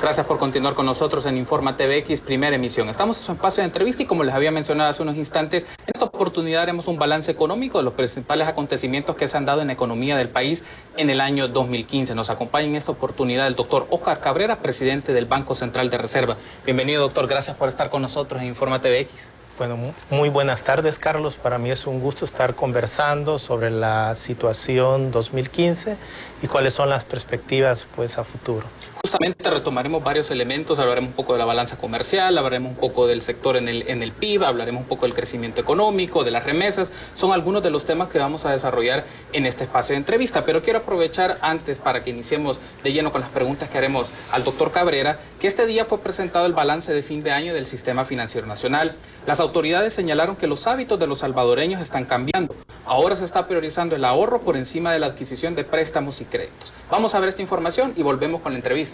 Gracias por continuar con nosotros en Informa TVX, primera emisión. Estamos en su espacio de entrevista y como les había mencionado hace unos instantes, en esta oportunidad haremos un balance económico de los principales acontecimientos que se han dado en la economía del país en el año 2015. Nos acompaña en esta oportunidad el doctor Óscar Cabrera, presidente del Banco Central de Reserva. Bienvenido, doctor. Gracias por estar con nosotros en Informa TVX. Bueno, muy buenas tardes, Carlos. Para mí es un gusto estar conversando sobre la situación 2015 y cuáles son las perspectivas pues a futuro. Justamente retomaremos varios elementos, hablaremos un poco de la balanza comercial, hablaremos un poco del sector en el PIB, hablaremos un poco del crecimiento económico, de las remesas. Son algunos de los temas que vamos a desarrollar en este espacio de entrevista, pero quiero aprovechar antes para que iniciemos de lleno con las preguntas que haremos al doctor Cabrera, que este día fue presentado el balance de fin de año del Sistema Financiero Nacional. Las autoridades señalaron que los hábitos de los salvadoreños están cambiando. Ahora se está priorizando el ahorro por encima de la adquisición de préstamos y créditos. Vamos a ver esta información y volvemos con la entrevista.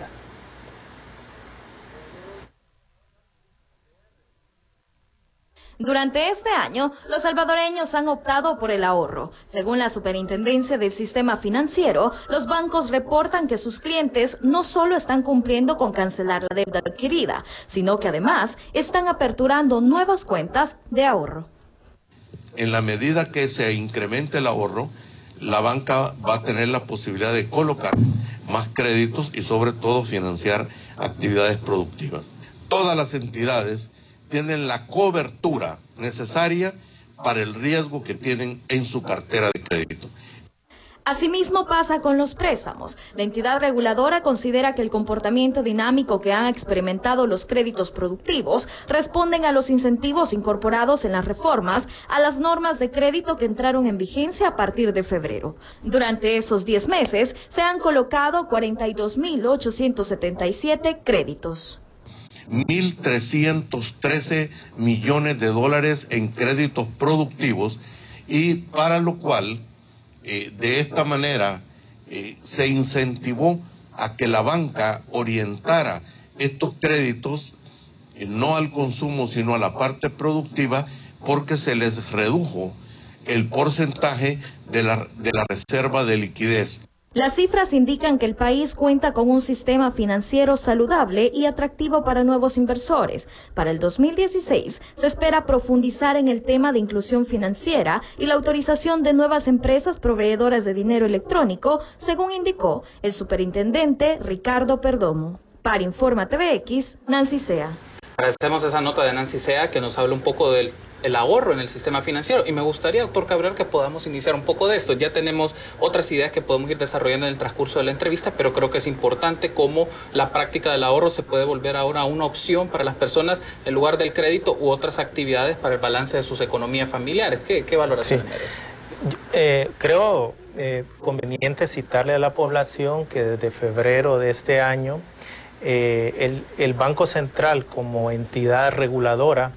Durante este año, los salvadoreños han optado por el ahorro. Según la Superintendencia del Sistema Financiero, los bancos reportan que sus clientes no solo están cumpliendo con cancelar la deuda adquirida, sino que además están aperturando nuevas cuentas de ahorro. En la medida que se incremente el ahorro, la banca va a tener la posibilidad de colocar más créditos y sobre todo financiar actividades productivas. Todas las entidades tienen la cobertura necesaria para el riesgo que tienen en su cartera de crédito. Asimismo pasa con los préstamos. La entidad reguladora considera que el comportamiento dinámico que han experimentado los créditos productivos responden a los incentivos incorporados en las reformas a las normas de crédito que entraron en vigencia a partir de febrero. Durante esos 10 meses se han colocado 42.877 créditos. 1.313 millones de dólares en créditos productivos y para lo cual de esta manera se incentivó a que la banca orientara estos créditos no al consumo sino a la parte productiva porque se les redujo el porcentaje de la reserva de liquidez. Las cifras indican que el país cuenta con un sistema financiero saludable y atractivo para nuevos inversores. Para el 2016 se espera profundizar en el tema de inclusión financiera y la autorización de nuevas empresas proveedoras de dinero electrónico, según indicó el superintendente Ricardo Perdomo. Para Informa TVX, Nancy Sea. Agradecemos esa nota de Nancy Sea que nos habla un poco del ahorro en el sistema financiero y me gustaría, doctor Cabrera, que podamos iniciar un poco de esto. Ya tenemos otras ideas que podemos ir desarrollando en el transcurso de la entrevista, pero creo que es importante cómo la práctica del ahorro se puede volver ahora una opción para las personas en lugar del crédito u otras actividades para el balance de sus economías familiares. ¿Qué valoración merece? Creo conveniente citarle a la población que desde febrero de este año el Banco Central como entidad reguladora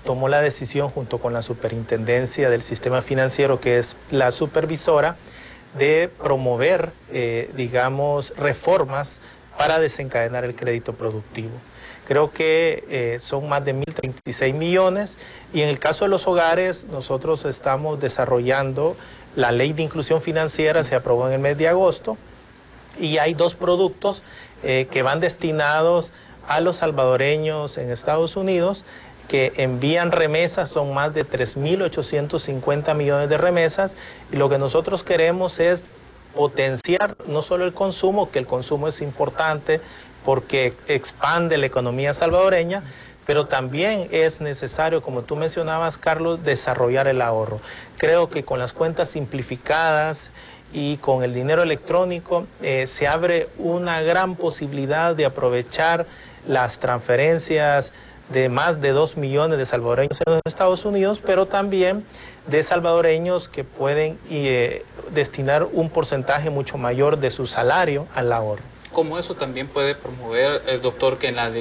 tomó la decisión junto con la Superintendencia del Sistema Financiero, que es la supervisora, de promover, reformas para desencadenar el crédito productivo. Creo que son más de 1.036 millones y en el caso de los hogares nosotros estamos desarrollando la Ley de Inclusión Financiera, se aprobó en el mes de agosto y hay dos productos que van destinados a los salvadoreños en Estados Unidos que envían remesas, son más de 3.850 millones de remesas y lo que nosotros queremos es potenciar no solo el consumo, que el consumo es importante porque expande la economía salvadoreña, pero también es necesario, como tú mencionabas, Carlos, desarrollar el ahorro. Creo que con las cuentas simplificadas y con el dinero electrónico se abre una gran posibilidad de aprovechar las transferencias de más de 2 millones de salvadoreños en los Estados Unidos, pero también de salvadoreños que pueden destinar un porcentaje mucho mayor de su salario al ahorro. ¿Cómo eso también puede promover, doctor, que en la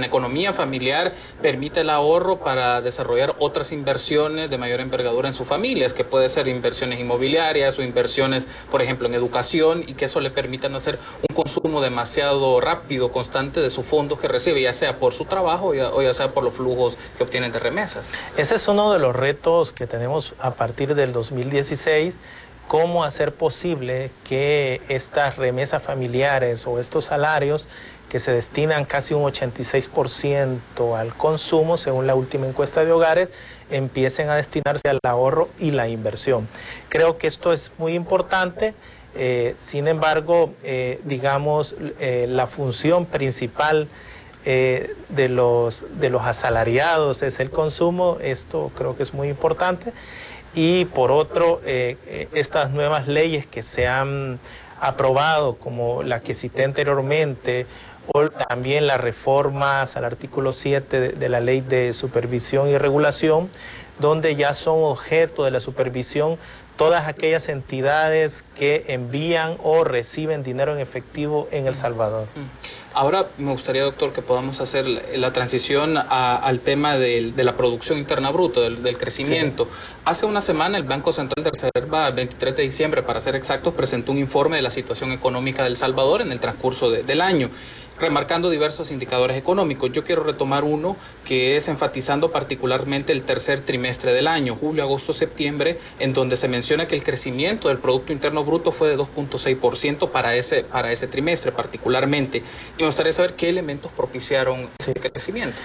economía familiar permite el ahorro para desarrollar otras inversiones de mayor envergadura en sus familias, que puede ser inversiones inmobiliarias o inversiones, por ejemplo, en educación, y que eso le permitan hacer un consumo demasiado rápido, constante de sus fondos que recibe, ya sea por su trabajo o ya sea por los flujos que obtienen de remesas? Ese es uno de los retos que tenemos a partir del 2016, cómo hacer posible que estas remesas familiares o estos salarios que se destinan casi un 86% al consumo, según la última encuesta de hogares, empiecen a destinarse al ahorro y la inversión. Creo que esto es muy importante. Sin embargo, digamos, la función principal de los asalariados es el consumo. Esto creo que es muy importante. Y por otro, estas nuevas leyes que se han aprobado, como la que cité anteriormente, o también las reformas al artículo 7 de la Ley de Supervisión y Regulación, donde ya son objeto de la supervisión todas aquellas entidades que envían o reciben dinero en efectivo en El Salvador. Ahora me gustaría, doctor, que podamos hacer la transición al tema de la producción interna bruta, del crecimiento. Sí. Hace una semana el Banco Central de Reserva, el 23 de diciembre para ser exactos, presentó un informe de la situación económica de El Salvador en el transcurso del año, remarcando diversos indicadores económicos. Yo quiero retomar uno que es enfatizando particularmente el tercer trimestre del año, julio, agosto, septiembre, en donde se menciona que el crecimiento del Producto Interno Bruto fue de 2.6% para ese trimestre particularmente. Y me gustaría saber qué elementos propiciaron ese crecimiento.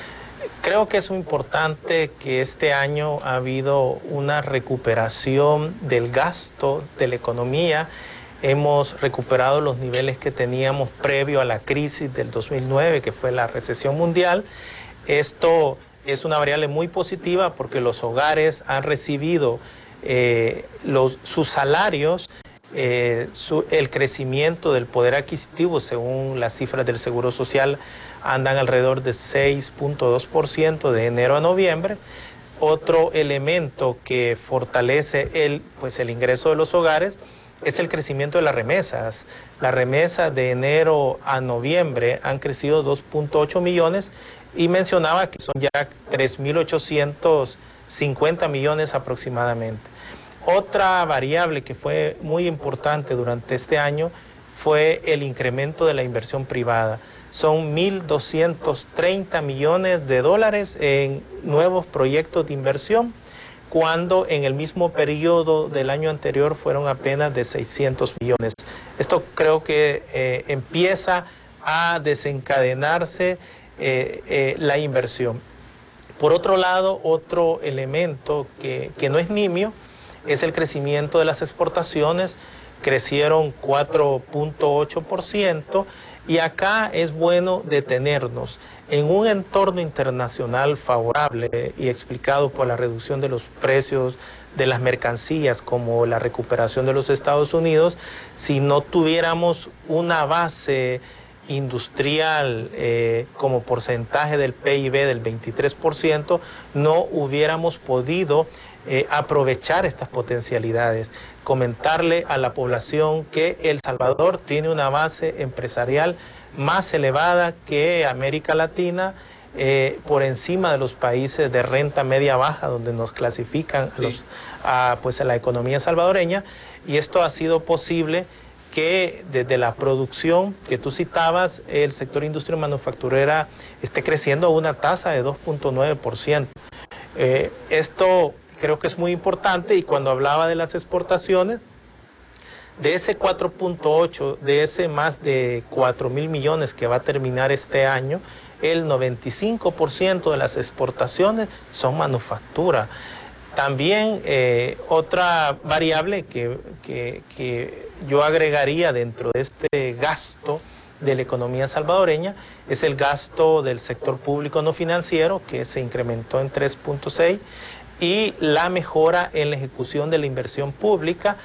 Creo que es muy importante que este año ha habido una recuperación del gasto de la economía. Hemos recuperado los niveles que teníamos previo a la crisis del 2009, que fue la recesión mundial. Esto es una variable muy positiva porque los hogares han recibido sus salarios, el crecimiento del poder adquisitivo, según las cifras del Seguro Social, andan alrededor de 6.2% de enero a noviembre. Otro elemento que fortalece el ingreso de los hogares es el crecimiento de las remesas. Las remesas de enero a noviembre han crecido 2.8 millones y mencionaba que son ya 3.850 millones aproximadamente. Otra variable que fue muy importante durante este año fue el incremento de la inversión privada. Son 1.230 millones de dólares en nuevos proyectos de inversión, cuando en el mismo periodo del año anterior fueron apenas de 600 millones. Esto creo que empieza a desencadenarse la inversión. Por otro lado, otro elemento que no es nimio es el crecimiento de las exportaciones. Crecieron 4.8%, y acá es bueno detenernos. En un entorno internacional favorable y explicado por la reducción de los precios de las mercancías, como la recuperación de los Estados Unidos, si no tuviéramos una base industrial como porcentaje del PIB del 23%, no hubiéramos podido aprovechar estas potencialidades. Comentarle a la población que El Salvador tiene una base empresarial más elevada que América Latina, por encima de los países de renta media baja, donde nos clasifican a la economía salvadoreña, y esto ha sido posible que desde la producción que tú citabas, el sector industria manufacturera esté creciendo a una tasa de 2.9%. Esto creo que es muy importante, y cuando hablaba de las exportaciones, de ese 4.8, de ese más de 4.000 millones que va a terminar este año, el 95% de las exportaciones son manufactura. También otra variable que yo agregaría dentro de este gasto de la economía salvadoreña es el gasto del sector público no financiero, que se incrementó en 3.6%, y la mejora en la ejecución de la inversión pública,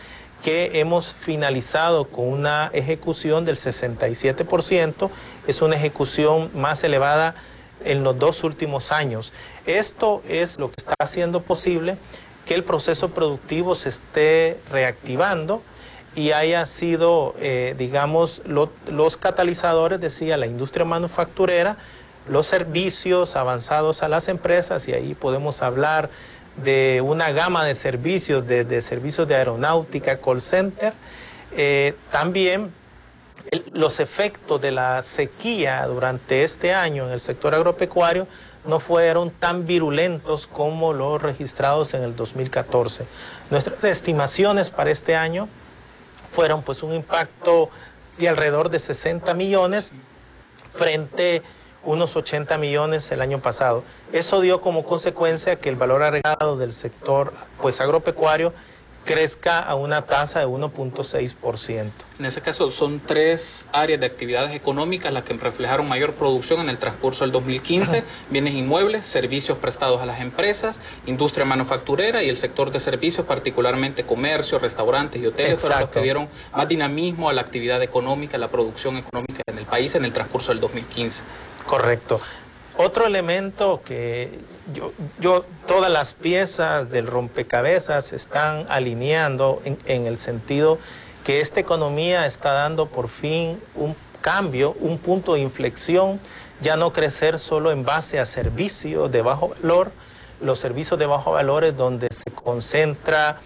que hemos finalizado con una ejecución del 67%, es una ejecución más elevada en los 2 últimos años. Esto es lo que está haciendo posible que el proceso productivo se esté reactivando y haya sido, digamos, los catalizadores, decía, la industria manufacturera, los servicios avanzados a las empresas, y ahí podemos hablar de una gama de servicios, desde servicios de aeronáutica, call center, también los efectos de la sequía durante este año en el sector agropecuario no fueron tan virulentos como los registrados en el 2014. Nuestras estimaciones para este año fueron pues un impacto de alrededor de 60 millones frente a unos 80 millones el año pasado. Eso dio como consecuencia que el valor agregado del sector pues agropecuario crezca a una tasa de 1.6%. En ese caso, son 3 áreas de actividades económicas las que reflejaron mayor producción en el transcurso del 2015, bienes inmuebles, servicios prestados a las empresas, industria manufacturera y el sector de servicios, particularmente comercio, restaurantes y hoteles, fueron los que dieron más dinamismo a la actividad económica, a la producción económica en el país en el transcurso del 2015. Correcto. Otro elemento que todas las piezas del rompecabezas se están alineando en el sentido que esta economía está dando por fin un cambio, un punto de inflexión, ya no crecer solo en base a servicios de bajo valor, los servicios de bajo valor es donde se concentra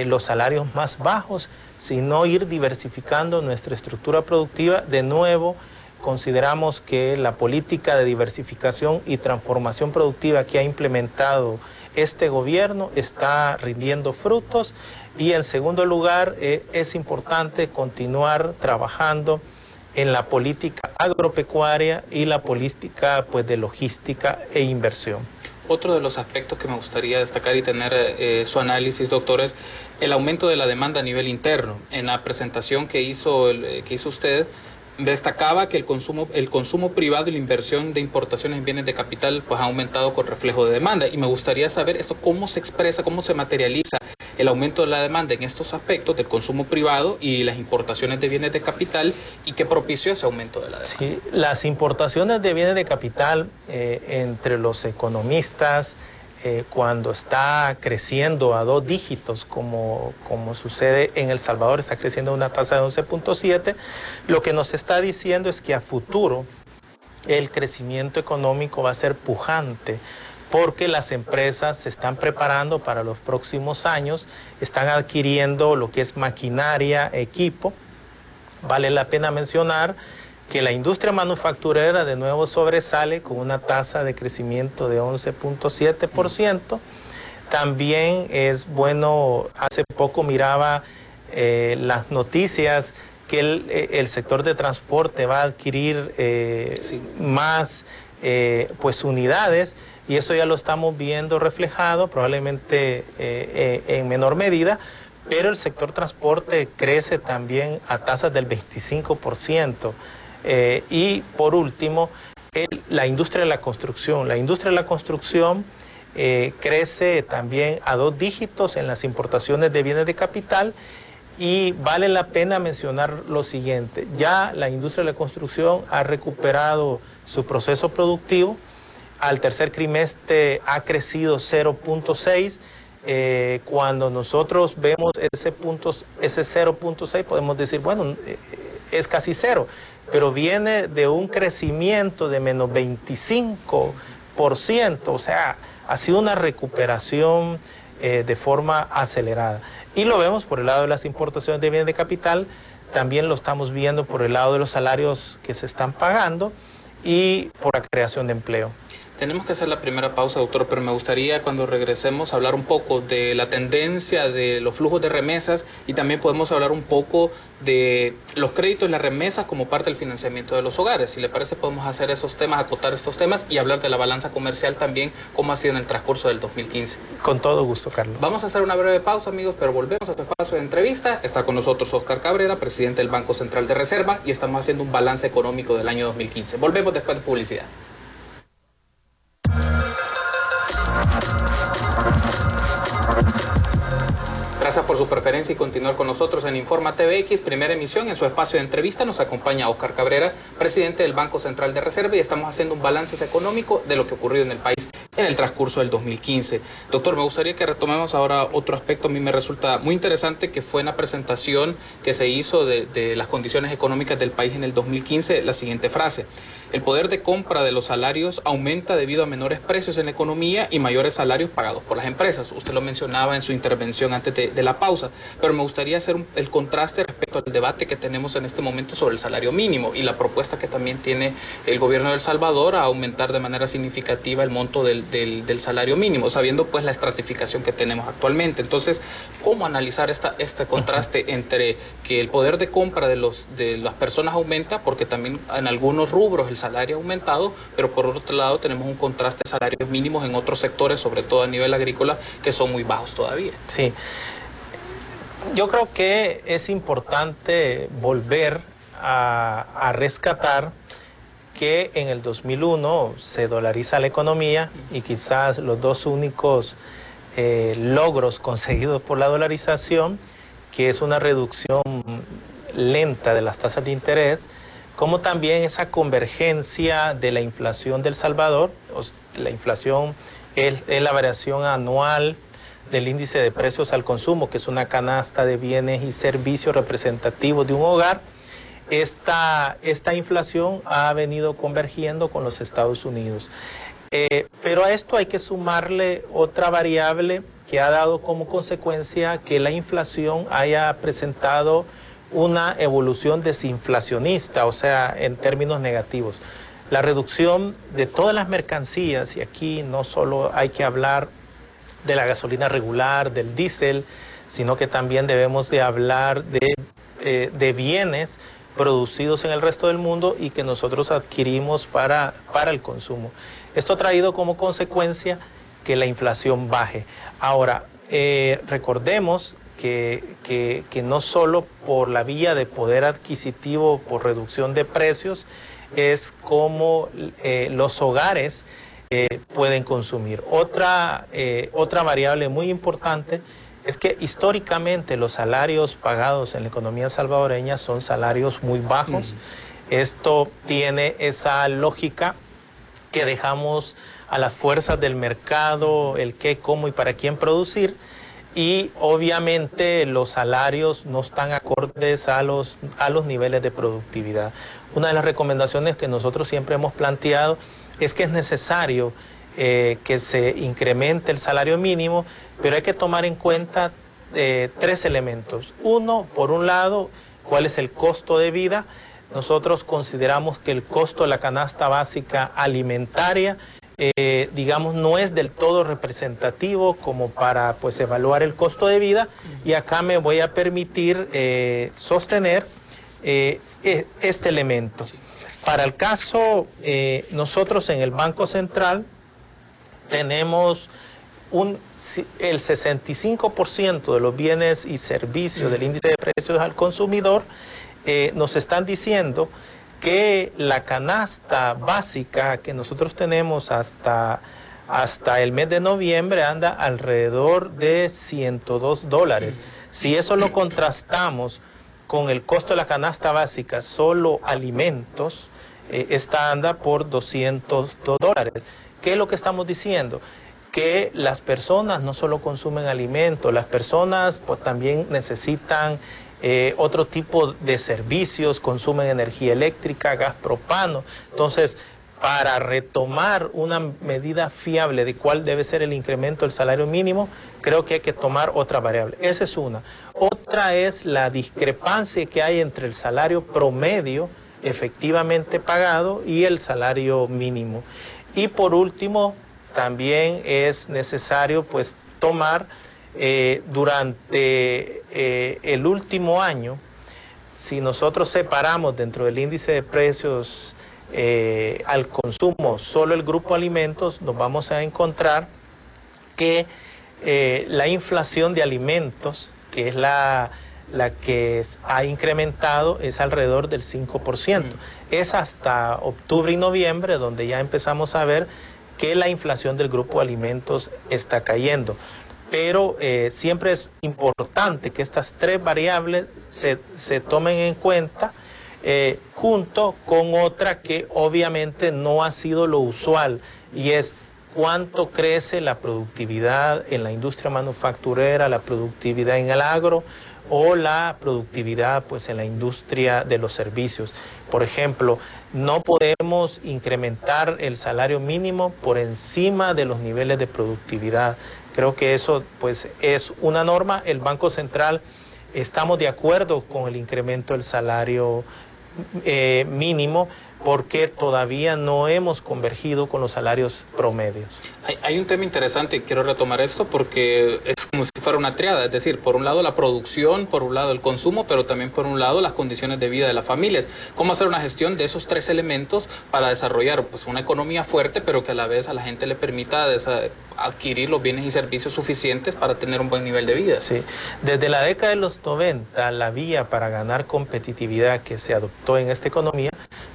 los salarios más bajos, sino ir diversificando nuestra estructura productiva. De nuevo, consideramos que la política de diversificación y transformación productiva que ha implementado este gobierno está rindiendo frutos, y en segundo lugar es importante continuar trabajando en la política agropecuaria y la política pues de logística e inversión. Otro de los aspectos que me gustaría destacar y tener su análisis, doctor, es el aumento de la demanda a nivel interno. En la presentación que hizo usted, destacaba que el consumo privado y la inversión de importaciones en bienes de capital pues ha aumentado con reflejo de demanda, y me gustaría saber esto cómo se expresa, cómo se materializa el aumento de la demanda en estos aspectos del consumo privado y las importaciones de bienes de capital, y qué propició ese aumento de la demanda. Sí, las importaciones de bienes de capital entre los economistas cuando está creciendo a 2 dígitos, como sucede en El Salvador, está creciendo a una tasa de 11.7, lo que nos está diciendo es que a futuro el crecimiento económico va a ser pujante, porque las empresas se están preparando para los próximos años, están adquiriendo lo que es maquinaria, equipo. Vale la pena mencionar que la industria manufacturera de nuevo sobresale con una tasa de crecimiento de 11.7%. También es bueno, hace poco miraba las noticias que el sector de transporte va a adquirir más pues unidades, y eso ya lo estamos viendo reflejado, probablemente en menor medida, pero el sector transporte crece también a tasas del 25%. Y por último, la industria de la construcción. La industria de la construcción crece también a 2 dígitos en las importaciones de bienes de capital, y vale la pena mencionar lo siguiente: ya la industria de la construcción ha recuperado su proceso productivo. Al tercer trimestre ha crecido 0.6. Cuando nosotros vemos ese 0.6 podemos decir, bueno, es casi cero, pero viene de un crecimiento de menos 25%, o sea, ha sido una recuperación de forma acelerada. Y lo vemos por el lado de las importaciones de bienes de capital, también lo estamos viendo por el lado de los salarios que se están pagando y por la creación de empleo. Tenemos que hacer la primera pausa, doctor, pero me gustaría cuando regresemos hablar un poco de la tendencia de los flujos de remesas, y también podemos hablar un poco de los créditos y las remesas como parte del financiamiento de los hogares. Si le parece, podemos hacer esos temas, acotar estos temas y hablar de la balanza comercial también, cómo ha sido en el transcurso del 2015. Con todo gusto, Carlos. Vamos a hacer una breve pausa, amigos, pero volvemos a este espacio de entrevista. Está con nosotros Óscar Cabrera, presidente del Banco Central de Reserva, y estamos haciendo un balance económico del año 2015. Volvemos después de publicidad. Gracias por su preferencia y continuar con nosotros en Informa TVX, primera emisión. En su espacio de entrevista nos acompaña Óscar Cabrera, presidente del Banco Central de Reserva, y estamos haciendo un balance económico de lo que ocurrió en el país en el transcurso del 2015. Doctor, me gustaría que retomemos ahora otro aspecto. A mí me resulta muy interesante que fue en la presentación que se hizo de las condiciones económicas del país en el 2015, la siguiente frase: el poder de compra de los salarios aumenta debido a menores precios en la economía y mayores salarios pagados por las empresas. Usted lo mencionaba en su intervención antes de la pausa, pero me gustaría hacer el contraste respecto al debate que tenemos en este momento sobre el salario mínimo y la propuesta que también tiene el gobierno de El Salvador a aumentar de manera significativa el monto del salario mínimo, sabiendo pues la estratificación que tenemos actualmente. Entonces, ¿cómo analizar este contraste entre que el poder de compra de las personas aumenta, porque también en algunos rubros el salario ha aumentado, pero por otro lado tenemos un contraste de salarios mínimos en otros sectores, sobre todo a nivel agrícola, que son muy bajos todavía? Sí, yo creo que es importante volver a rescatar que en el 2001 se dolariza la economía y quizás los dos únicos logros conseguidos por la dolarización, que es una reducción lenta de las tasas de interés, como también esa convergencia de la inflación del Salvador. La inflación es la variación anual del índice de precios al consumo, que es una canasta de bienes y servicios representativos de un hogar. Esta inflación ha venido convergiendo con los Estados Unidos. Pero a esto hay que sumarle otra variable que ha dado como consecuencia que la inflación haya presentado una evolución desinflacionista, o sea, en términos negativos. La reducción de todas las mercancías, y aquí no solo hay que hablar de la gasolina regular, del diésel, sino que también debemos de hablar de bienes producidos en el resto del mundo y que nosotros adquirimos para el consumo. Esto ha traído como consecuencia que la inflación baje. Ahora, recordemos que no solo por la vía de poder adquisitivo, por reducción de precios, es como los hogares pueden consumir. Otra variable muy importante es que históricamente los salarios pagados en la economía salvadoreña son salarios muy bajos. Esto tiene esa lógica que dejamos a las fuerzas del mercado el qué, cómo y para quién producir, y obviamente los salarios no están acordes a los niveles de productividad. Una de las recomendaciones que nosotros siempre hemos planteado es que es necesario que se incremente el salario mínimo, pero hay que tomar en cuenta tres elementos. Uno, por un lado, cuál es el costo de vida. Nosotros consideramos que el costo de la canasta básica alimentaria, digamos, no es del todo representativo como para pues evaluar el costo de vida, y acá me voy a permitir sostener este elemento. Para el caso, nosotros en el Banco Central tenemos el 65% de los bienes y servicios del índice de precios al consumidor. Nos están diciendo que la canasta básica que nosotros tenemos hasta el mes de noviembre anda alrededor de $102. Si eso lo contrastamos con el costo de la canasta básica, solo alimentos, esta anda por $202. ¿Qué es lo que estamos diciendo? Que las personas no solo consumen alimentos, las personas pues también necesitan otro tipo de servicios, consumen energía eléctrica, gas propano. Entonces, para retomar una medida fiable de cuál debe ser el incremento del salario mínimo, creo que hay que tomar otra variable. Esa es una. Otra es la discrepancia que hay entre el salario promedio efectivamente pagado y el salario mínimo. Y por último, también es necesario pues tomar durante el último año, si nosotros separamos dentro del índice de precios al consumo solo el grupo alimentos, nos vamos a encontrar que la inflación de alimentos, que es la que ha incrementado, es alrededor del 5%. Es hasta octubre y noviembre donde ya empezamos a ver que la inflación del grupo alimentos está cayendo. Pero siempre es importante que estas tres variables se tomen en cuenta junto con otra que obviamente no ha sido lo usual, y es cuánto crece la productividad en la industria manufacturera, la productividad en el agro o la productividad pues en la industria de los servicios. Por ejemplo, no podemos incrementar el salario mínimo por encima de los niveles de productividad. Creo que eso pues es una norma. El Banco Central estamos de acuerdo con el incremento del salario mínimo, porque todavía no hemos convergido con los salarios promedios. Hay un tema interesante y quiero retomar esto porque es como si fuera una triada, es decir, por un lado la producción, por un lado el consumo, pero también por un lado las condiciones de vida de las familias. ¿Cómo hacer una gestión de esos tres elementos para desarrollar pues una economía fuerte, pero que a la vez a la gente le permita adquirir los bienes y servicios suficientes para tener un buen nivel de vida? Sí, desde la década de los 90, la vía para ganar competitividad que se adoptó en esta economía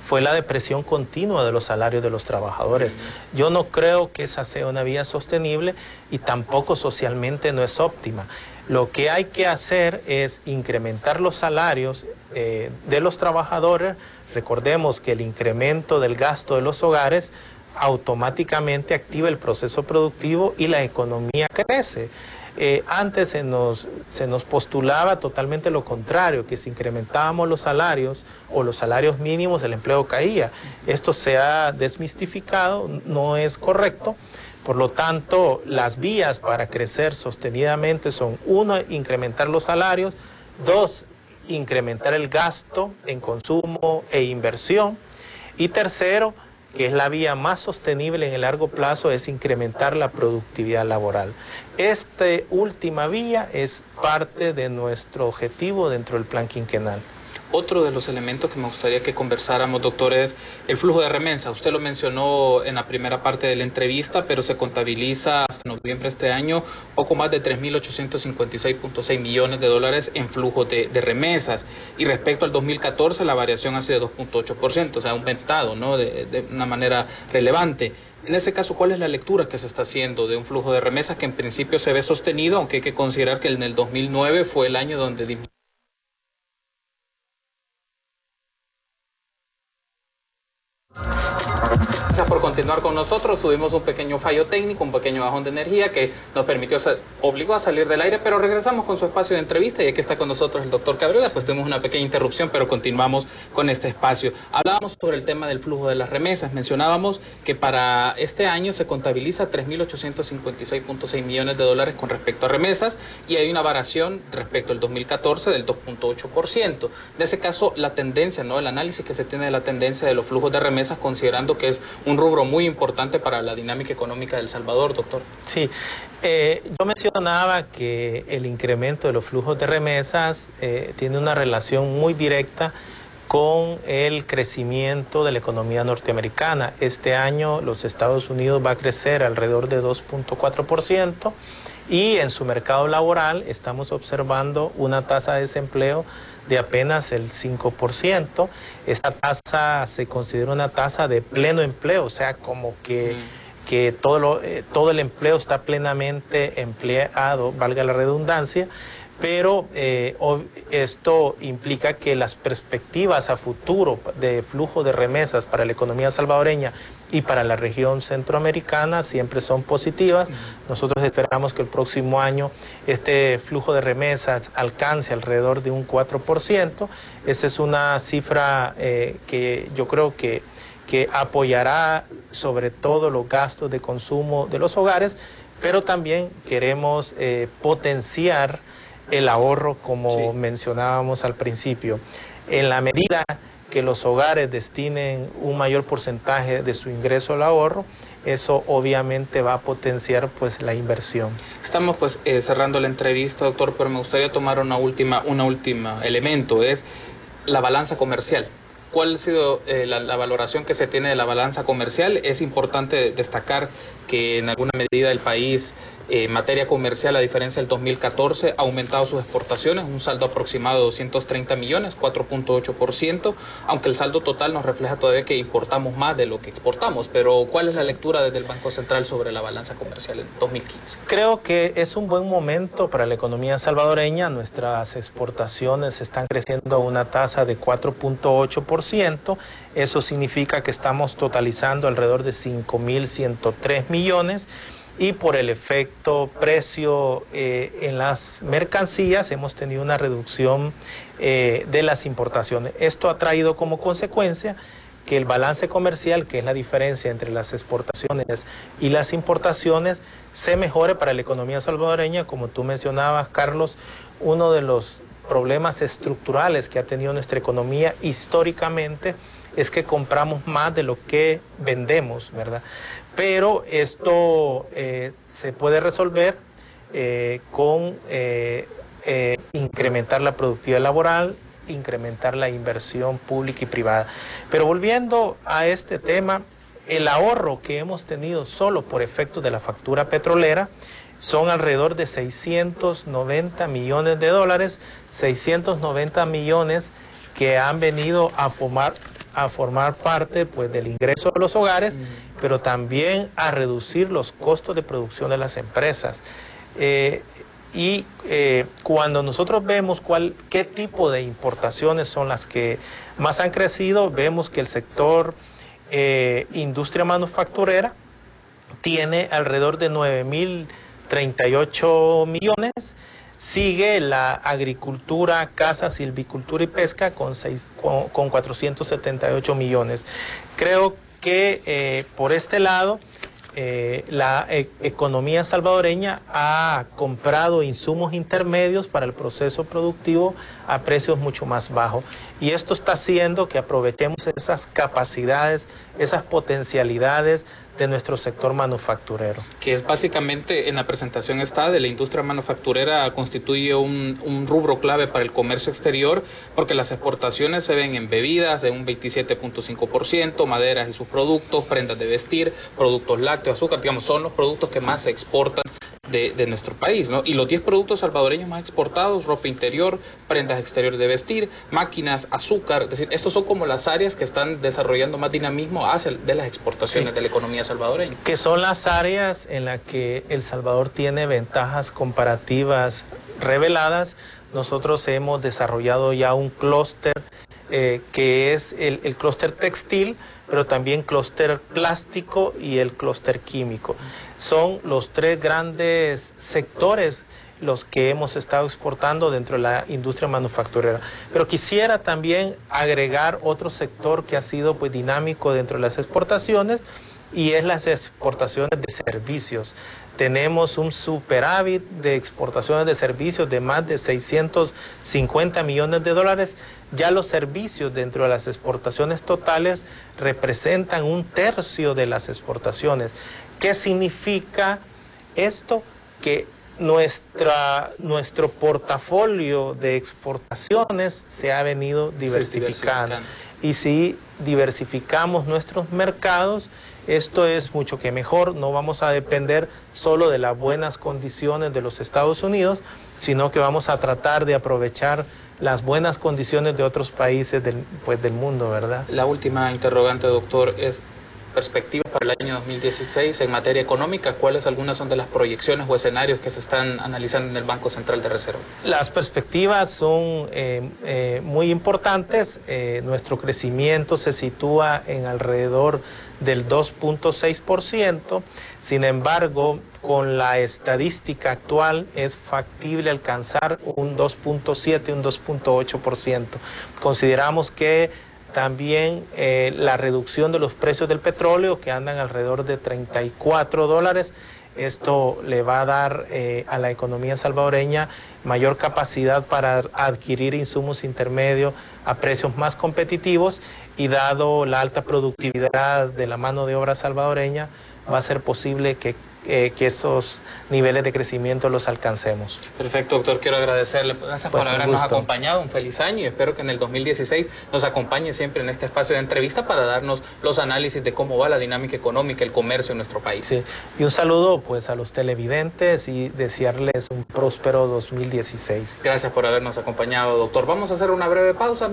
fue la depresión continua de los salarios de los trabajadores. Yo no creo que esa sea una vía sostenible y tampoco socialmente no es óptima. Lo que hay que hacer es incrementar los salarios de los trabajadores. Recordemos que el incremento del gasto de los hogares automáticamente activa el proceso productivo y la economía crece. Antes se nos postulaba totalmente lo contrario, que si incrementábamos los salarios o los salarios mínimos el empleo caía. Esto se ha desmistificado, no es correcto. Por lo tanto, las vías para crecer sostenidamente son: uno, incrementar los salarios; dos, incrementar el gasto en consumo e inversión; y tercero, que es la vía más sostenible en el largo plazo, es incrementar la productividad laboral. Esta última vía es parte de nuestro objetivo dentro del plan quinquenal. Otro de los elementos que me gustaría que conversáramos, doctor, es el flujo de remesa. Usted lo mencionó en la primera parte de la entrevista, pero se contabiliza hasta noviembre de este año poco más de 3.856.6 millones de dólares en flujo de remesas. Y respecto al 2014, la variación ha sido de 2.8%, o sea, ha aumentado, ¿no?, de una manera relevante. En ese caso, ¿cuál es la lectura que se está haciendo de un flujo de remesas que en principio se ve sostenido, aunque hay que considerar que en el 2009 fue el año donde disminuyó? Gracias por continuar con nosotros. Tuvimos un pequeño fallo técnico, un pequeño bajón de energía que nos obligó a salir del aire, pero regresamos con su espacio de entrevista y aquí está con nosotros el doctor Cabrera. Pues tuvimos una pequeña interrupción, pero continuamos con este espacio. Hablábamos sobre el tema del flujo de las remesas. Mencionábamos que para este año se contabiliza 3.856.6 millones de dólares con respecto a remesas y hay una variación respecto al 2014 del 2.8%. En ese caso, la tendencia, ¿no?, el análisis que se tiene de la tendencia de los flujos de remesas, considerando que es un rubro muy importante para la dinámica económica de El Salvador, doctor. Sí, yo mencionaba que el incremento de los flujos de remesas tiene una relación muy directa con el crecimiento de la economía norteamericana. Este año los Estados Unidos va a crecer alrededor de 2.4% y en su mercado laboral estamos observando una tasa de desempleo de apenas el 5%. Esta tasa se considera una tasa de pleno empleo, o sea, como que todo el empleo está plenamente empleado, valga la redundancia, pero esto implica que las perspectivas a futuro de flujo de remesas para la economía salvadoreña y para la región centroamericana siempre son positivas. Nosotros esperamos que el próximo año este flujo de remesas alcance alrededor de un 4%. Esa es una cifra que yo creo que apoyará sobre todo los gastos de consumo de los hogares, pero también queremos potenciar el ahorro, como mencionábamos al principio. En la medida que los hogares destinen un mayor porcentaje de su ingreso al ahorro, eso obviamente va a potenciar pues la inversión. Estamos pues cerrando la entrevista, doctor, pero me gustaría tomar una última elemento, es la balanza comercial. ¿Cuál ha sido la valoración que se tiene de la balanza comercial? Es importante destacar que en alguna medida el país En materia comercial, a diferencia del 2014, ha aumentado sus exportaciones, un saldo aproximado de 230 millones, 4.8%, aunque el saldo total nos refleja todavía que importamos más de lo que exportamos. Pero, ¿cuál es la lectura desde el Banco Central sobre la balanza comercial en 2015? Creo que es un buen momento para la economía salvadoreña. Nuestras exportaciones están creciendo a una tasa de 4.8%. Eso significa que estamos totalizando alrededor de 5.103 millones. Y por el efecto precio en las mercancías hemos tenido una reducción de las importaciones. Esto ha traído como consecuencia que el balance comercial, que es la diferencia entre las exportaciones y las importaciones, se mejore para la economía salvadoreña. Como tú mencionabas, Carlos, uno de los problemas estructurales que ha tenido nuestra economía históricamente es que compramos más de lo que vendemos, ¿verdad? Pero esto se puede resolver con incrementar la productividad laboral, incrementar la inversión pública y privada. Pero volviendo a este tema, el ahorro que hemos tenido solo por efecto de la factura petrolera son alrededor de 690 millones de dólares, 690 millones que han venido a formar parte pues del ingreso de los hogares, pero también a reducir los costos de producción de las empresas. Cuando nosotros vemos qué tipo de importaciones son las que más han crecido, vemos que el sector industria manufacturera tiene alrededor de 9.038 millones, sigue la agricultura, caza, silvicultura y pesca con 478 millones. Creo que por este lado la economía salvadoreña ha comprado insumos intermedios para el proceso productivo a precios mucho más bajos. Y esto está haciendo que aprovechemos esas capacidades, esas potencialidades de nuestro sector manufacturero. Que es básicamente, en la presentación está, de la industria manufacturera constituye un rubro clave para el comercio exterior, porque las exportaciones se ven en bebidas de un 27.5%, maderas y sus productos, prendas de vestir, productos lácteos, azúcar, digamos, son los productos que más se exportan de nuestro país, ¿no? Y los 10 productos salvadoreños más exportados: ropa interior, prendas exteriores de vestir, máquinas, azúcar. Es decir, estos son como las áreas que están desarrollando más dinamismo de las exportaciones de la economía salvadoreña. Que son las áreas en las que El Salvador tiene ventajas comparativas reveladas. Nosotros hemos desarrollado ya un clúster que es el clúster textil, pero también clúster plástico y el clúster químico. Son los tres grandes sectores los que hemos estado exportando dentro de la industria manufacturera. Pero quisiera también agregar otro sector que ha sido pues dinámico dentro de las exportaciones, y es las exportaciones de servicios. Tenemos un superávit de exportaciones de servicios de más de 650 millones de dólares. Ya los servicios dentro de las exportaciones totales representan 1/3 de las exportaciones. ¿Qué significa esto? Que nuestro portafolio de exportaciones se ha venido diversificando. Y si diversificamos nuestros mercados, esto es mucho que mejor. No vamos a depender solo de las buenas condiciones de los Estados Unidos, sino que vamos a tratar de aprovechar las buenas condiciones de otros países del mundo, ¿verdad? La última interrogante, doctor, es perspectivas para el año 2016 en materia económica. ¿Cuáles algunas son de las proyecciones o escenarios que se están analizando en el Banco Central de Reserva? Las perspectivas son muy importantes. Nuestro crecimiento se sitúa en alrededor del 2.6%. Sin embargo, con la estadística actual es factible alcanzar un 2.7, un 2.8%. Consideramos que también la reducción de los precios del petróleo, que andan alrededor de $34, esto le va a dar a la economía salvadoreña mayor capacidad para adquirir insumos intermedios a precios más competitivos, y dado la alta productividad de la mano de obra salvadoreña, va a ser posible que que esos niveles de crecimiento los alcancemos. Perfecto, doctor, quiero agradecerle. Gracias por habernos acompañado, un feliz año y espero que en el 2016 nos acompañe siempre en este espacio de entrevista para darnos los análisis de cómo va la dinámica económica, el comercio en nuestro país. Sí. Y un saludo pues a los televidentes y desearles un próspero 2016. Gracias por habernos acompañado, doctor. Vamos a hacer una breve pausa.